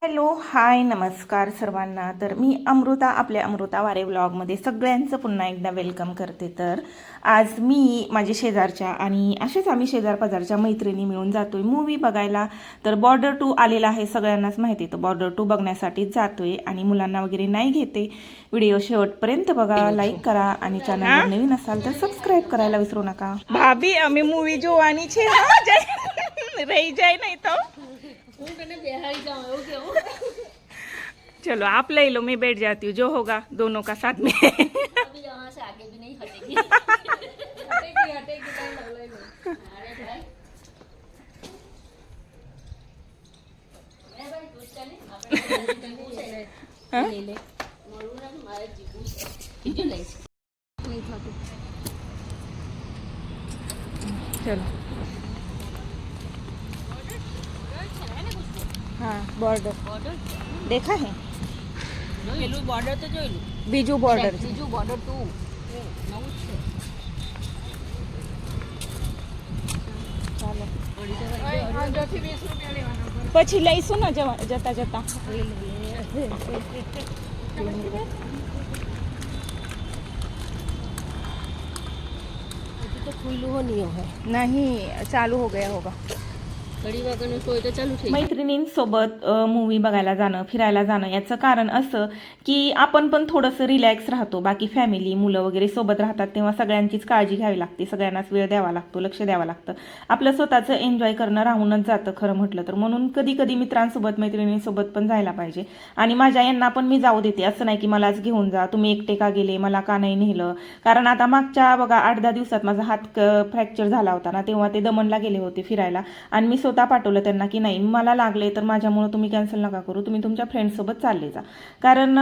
Hello hi नमस्कार सर्वांना. तर मी अमृता आपल्या अमृता वारे व्लॉगमध्ये सगळ्यांचं पुन्हा एकदा वेलकम करते. तर आज मी माझ्या शेजारच्या आणि असेच आम्ही शेजारपाजारच्या मैत्रिणी मिळून जातोय मूवी बघायला. तर बॉर्डर 2 आलेला आहे, सगळ्यांनाच माहिती आहे. तर बॉर्डर 2 बघण्यासाठीच जातोय आणि मुलांना वगैरे नाही घेते. व्हिडिओ शेवटपर्यंत बघा, लाईक करा आणि चॅनलवर नवीन असाल तर सबस्क्राईब करायला विसरू नका. भाभी अमी मूवी जोवानी छे रही जाए नहीं तो चलो आप ले लो, मैं बैठ जाती हूँ, जो होगा दोनों का साथ में। अभी यहाँ से आगे भी नहीं हटेगी। हटेगी हटेगी नहीं लग रही है। अरे भाई मैं भाई दूध चले अपने जीबू से ले ले मरू ना तुम्हारे जीबू से जीजू ले नहीं खाते। चलो हाँ बॉर्डर बॉर्डर देखा है, જોઈલું બોર્ડર તો જોઈલું બીજું બॉर्डर બીજું બોર્ડર 2 નવું જ છે ચાલો અંદરથી 20 રૂપિયા લેવાના પછી લઈશું ને જતા જતા. હજી તો ખુલ્લું હો નહીં હોય नहीं चालू हो गया होगा. घडी वागणं सोय तर चालू ठेवी मैत्रिणींसोबत मूवी बघायला जाणं, फिरायला जाणं याचं कारण असं की आपण पण थोडंसं रिलॅक्स राहतो. बाकी फॅमिली मुलं वगैरे सोबत राहतात तेव्हा सगळ्यांचीच काळजी घ्यावी लागते, सगळ्यांनाच वेळ द्यावा लागतो, लक्ष द्यावं लागतं. आपलं स्वतःचं एन्जॉय करणं राहूनच जातं खरं म्हटलं तर. म्हणून कधी कधी मित्रांसोबत मैत्रिणींसोबत पण जायला पाहिजे. आणि माझ्या यांना पण मी जाऊ देते, असं नाही की मलाच घेऊन जा, तुम्ही एकटे का गेले, मला का नाही नेलं. कारण आता मागच्या बघा 8-10 दिवसात माझा हात फ्रॅक्चर झाला होता ना, तेव्हा ते दमणला गेले होते फिरायला आणि मी स्वतः पाठवलं त्यांना की नाही मला लागले तर माझ्यामुळे तुम्ही कॅन्सल नका करू, तुम्ही तुमच्या फ्रेंड्ससोबत चालले जा. कारण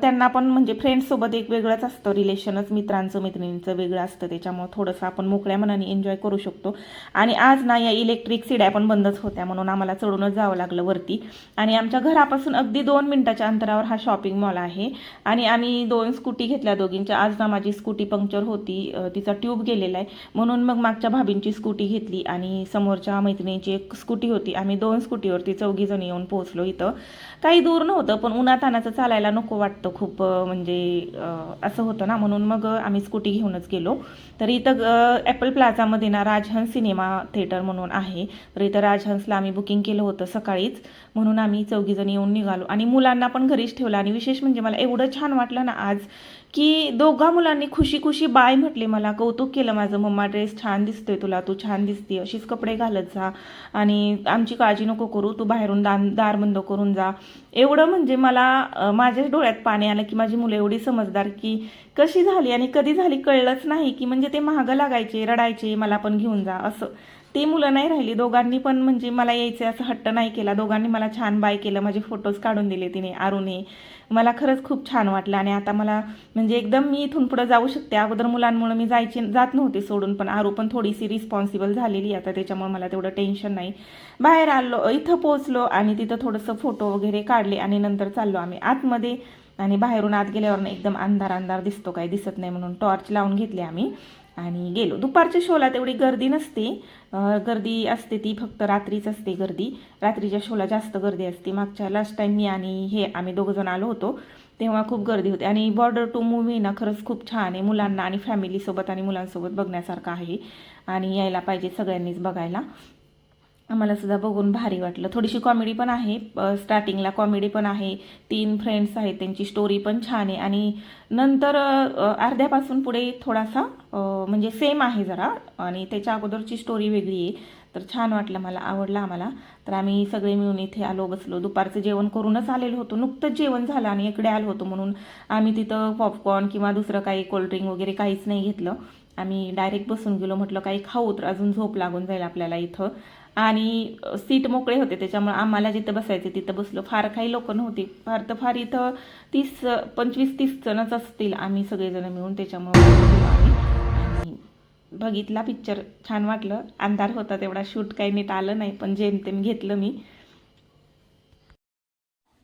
त्यांना पण म्हणजे फ्रेंड्ससोबत एक वेगळंच असतं रिलेशनच, मित्रांचं मैत्रिणींचं वेगळं असतं. त्याच्यामुळे थोडंसं आपण मोकळ्या मनाने एन्जॉय करू शकतो. आणि आज ना या इलेक्ट्रिक सिड्या पण बंदच होत्या म्हणून आम्हाला चढूनच जावं लागलं वरती. आणि आमच्या घरापासून अगदी 2 मिनिटाच्या अंतरावर हा शॉपिंग मॉल आहे. आणि आम्ही 2 स्कूटी घेतल्या दोघींच्या. आज ना माझी स्कूटी पंक्चर होती, तिचा ट्यूब गेलेला आहे म्हणून मग मागच्या भाभींची स्कूटी घेतली आणि समोरच्या मैत्रिणीची एक स्कूटी होती. आम्ही 2 स्कूटीवरती 4 जण येऊन पोहोचलो. इथं काही दूर नव्हतं पण उन्हातानाचं चालायला नको वाटतं खूप, म्हणजे असं होतं ना, म्हणून मग आम्ही स्कूटी घेऊनच गेलो. तर इथं ॲपल प्लाझामध्ये ना राजहंस सिनेमा थिएटर म्हणून आहे. तर इथं राजहंसला आम्ही बुकिंग केलं होतं सकाळीच, म्हणून आम्ही 4 जण येऊन निघालो आणि मुलांना पण घरीच ठेवलं. आणि विशेष म्हणजे मला एवढं छान वाटलं ना आज की दोघा मुलांनी खुशी खुशी बाय म्हटले, मला कौतुक केलं माझं, मम्मा ड्रेस छान दिसतोय तुला, तू छान दिसते, अशीच कपडे घालत जा आणि आमची काळजी नको करू, तू बाहेरून दार बंद करून जा. एवढं म्हणजे मला माझ्या डोळ्यात पाणी आलं की माझी मुलं एवढी समजदार की कशी झाली आणि कधी झाली कळलंच नाही. की म्हणजे ते महागं लागायचे, रडायचे, मला पण घेऊन जा असं. ते मुलं नाही राहिली, दोघांनी पण म्हणजे मला यायचं असं हट्ट नाही केला. दोघांनी मला छान बाय केलं, माझे फोटोज काढून दिले तिने, आरूने. मला खरंच खूप छान वाटलं. आणि आता मला म्हणजे एकदम मी इथून पुढे जाऊ शकते. अगोदर मुलांमुळे मी जात नव्हते सोडून, पण आरू पण थोडीशी रिस्पॉन्सिबल झालेली आता, त्याच्यामुळे मला तेवढं टेन्शन नाही. बाहेर आलो, इथं पोहोचलो आणि तिथं थोडंसं फोटो वगैरे काढले आणि नंतर चाललो आम्ही आतमध्ये. आणि बाहेरून आत गेल्यावर एकदम अंधार अंधार दिसतो, काही दिसत नाही म्हणून टॉर्च लावून घेतले आम्ही आणि गेलो. दुपारच्या शोला तेवढी गर्दी नसते, गर्दी असते ती फक्त रात्रीच असते गर्दी. रात्रीच्या शोला जास्त गर्दी असते. मागच्या लास्ट टाईम मी आणि आम्ही 2 जण आलो होतो तेव्हा खूप गर्दी होती. आणि बॉर्डर 2 मूव्ही ना खरंच खूप छान आहे, मुलांना आणि फॅमिलीसोबत आणि मुलांसोबत बघण्यासारखं आहे आणि यायला पाहिजे सगळ्यांनीच बघायला. आम्हाला सुद्धा बघून भारी वाटलं. थोडीशी कॉमेडी पण आहे, स्टार्टिंगला कॉमेडी पण आहे. 3 फ्रेंड्स आहेत, त्यांची स्टोरी पण छान आहे आणि नंतर अर्ध्यापासून पुढे थोडासा म्हणजे सेम आहे जरा आणि त्याच्या अगोदरची स्टोरी वेगळी आहे. तर छान वाटलं, मला आवडलं आम्हाला. तर आम्ही सगळे मिळून इथे आलो, बसलो. दुपारचं जेवण करूनच आलेलो होतो, नुकतंच जेवण झालं आणि इकडे आलो होतो म्हणून आम्ही तिथं पॉपकॉर्न किंवा दुसरं काही कोल्ड्रिंक वगैरे काहीच नाही घेतलं. आम्ही डायरेक्ट बसून गेलो, म्हटलं काही खाऊ तर अजून झोप लागून जाईल आपल्याला इथं. आणि सीट मोकळे होते त्याच्यामुळे आम्हाला जिथं बसायचे तिथं बसलो. फार काही लोक नव्हती, फार तर फार इथं 25-30 जणच असतील आम्ही सगळेजण मिळून. त्याच्यामुळे आम्ही बघितला पिक्चर, छान वाटलं. अंधार होता तेवढा, शूट काही नीट आलं नाही पण जेमतेम घेतलं मी.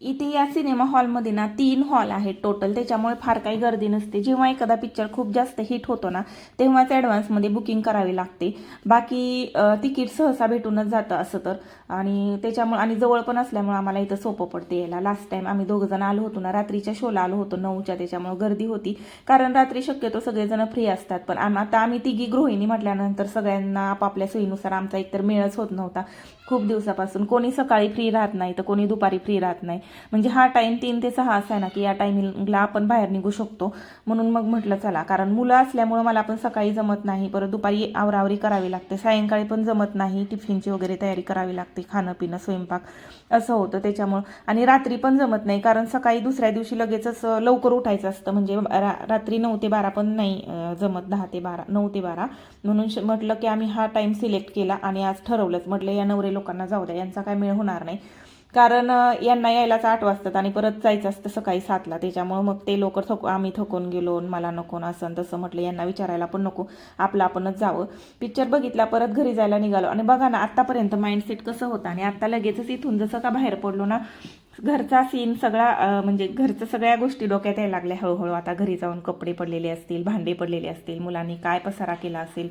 इथे या सिनेमा हॉलमध्ये ना 3 हॉल आहेत टोटल, त्याच्यामुळे फार काही गर्दी नसते. जेव्हा एखादा पिक्चर खूप जास्त हिट होतो ना तेव्हाच ॲडव्हान्समध्ये बुकिंग करावी लागते. बाकी तिकीट सहसा भेटूनच जातं असं तर. आणि त्याच्यामुळे आणि जवळ पण असल्यामुळे आम्हाला इथं सोपं पडते यायला. लास्ट टाइम आम्ही 2 जण आलो होतो ना, रात्रीच्या शोला आलो होतो 9च्या, त्याच्यामुळे गर्दी होती. कारण रात्री शक्यतो सगळेजण फ्री असतात. पण आता आम्ही तिघी गृहिणी म्हटल्यानंतर सगळ्यांना आपापल्या सोयीनुसार आमचा एकतर मेळच होत नव्हता खूप दिवसापासून. कोणी सकाळी फ्री राहत नाही तर कोणी दुपारी फ्री राहत नाही. म्हणजे हा टाइम 3 ते 6 असा आहे ना की या टायमिंगला आपण बाहेर निघू शकतो. म्हणून मग म्हटलं चला, कारण मुलं असल्यामुळं मला पण सकाळी जमत नाही, परत दुपारी आवरावरी करावी लागते, सायंकाळी पण जमत नाही, टिफिनची वगैरे तयारी करावी लागते, खाणं पिणं स्वयंपाक असं होतं त्याच्यामुळं. आणि रात्री पण जमत नाही कारण सकाळी दुसऱ्या दिवशी लगेचच लवकर उठायचं असतं. म्हणजे रात्री 9 ते 12 पण नाही जमत, 10 ते 12, 9 ते 12. म्हणून म्हटलं की आम्ही हा टाइम सिलेक्ट केला आणि आज ठरवलंच. म्हटलं या नवरे लोकांना जाऊ द्या, यांचा काय मेळ होणार नाही. कारण यांना यायलाच 8 वाजतात आणि परत जायचं असतं सकाळी 7ला. त्याच्यामुळं मग ते लवकर आम्ही थकून गेलो, मला नको असं तसं. म्हटलं यांना विचारायला पण नको, आपलं आपणच जावं. पिक्चर बघितला, परत घरी जायला निघालो. आणि बघा ना आत्तापर्यंत माइंडसेट कसं होतं आणि आत्ता लगेचच इथून जसं का बाहेर पडलो ना, घरचा सीन सगळा म्हणजे घरचं सगळ्या गोष्टी डोक्यात यायला लागल्या हळूहळू. आता घरी जाऊन कपडे पडलेले असतील, भांडे पडलेले असतील, मुलांनी काय पसारा केला असेल.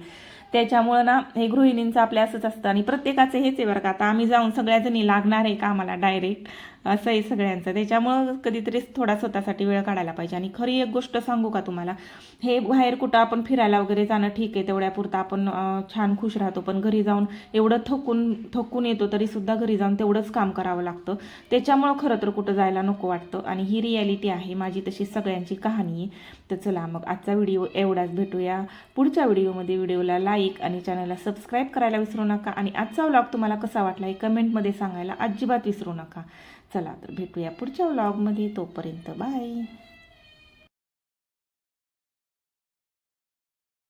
त्याच्यामुळं ना हे गृहिणींचं आपल्या असंच असतं. आणि प्रत्येकाचं हेच आहे बरं का, आता आम्ही जाऊन सगळ्याजणी लागणार आहे का आम्हाला डायरेक्ट, असं आहे सगळ्यांचं. त्याच्यामुळं कधीतरी थोडा स्वतःसाठी वेळ काढायला पाहिजे. आणि खरी एक गोष्ट सांगू का तुम्हाला, हे बाहेर कुठं आपण फिरायला वगैरे जाणं ठीक आहे, तेवढ्यापुरतं आपण छान खुश राहतो. पण घरी जाऊन एवढं थकून येतो तरी सुद्धा घरी जाऊन तेवढंच काम करावं लागतं. त्याच्यामुळं खरं तर कुठं जायला नको वाटतं. आणि ही रियालिटी आहे माझी, तशी सगळ्यांची कहाणी आहे. तर चला मग आजचा व्हिडिओ एवढाच. भेटूया पुढच्या व्हिडिओमध्ये. व्हिडिओला लाईक आणि चॅनलला सबस्क्राईब करायला विसरू नका. आणि आजचा व्लॉग तुम्हाला कसा वाटला हे कमेंटमध्ये सांगायला अजिबात विसरू नका. चला तर भेटूया पुढच्या व्लॉगमध्ये. तोपर्यंत बाय.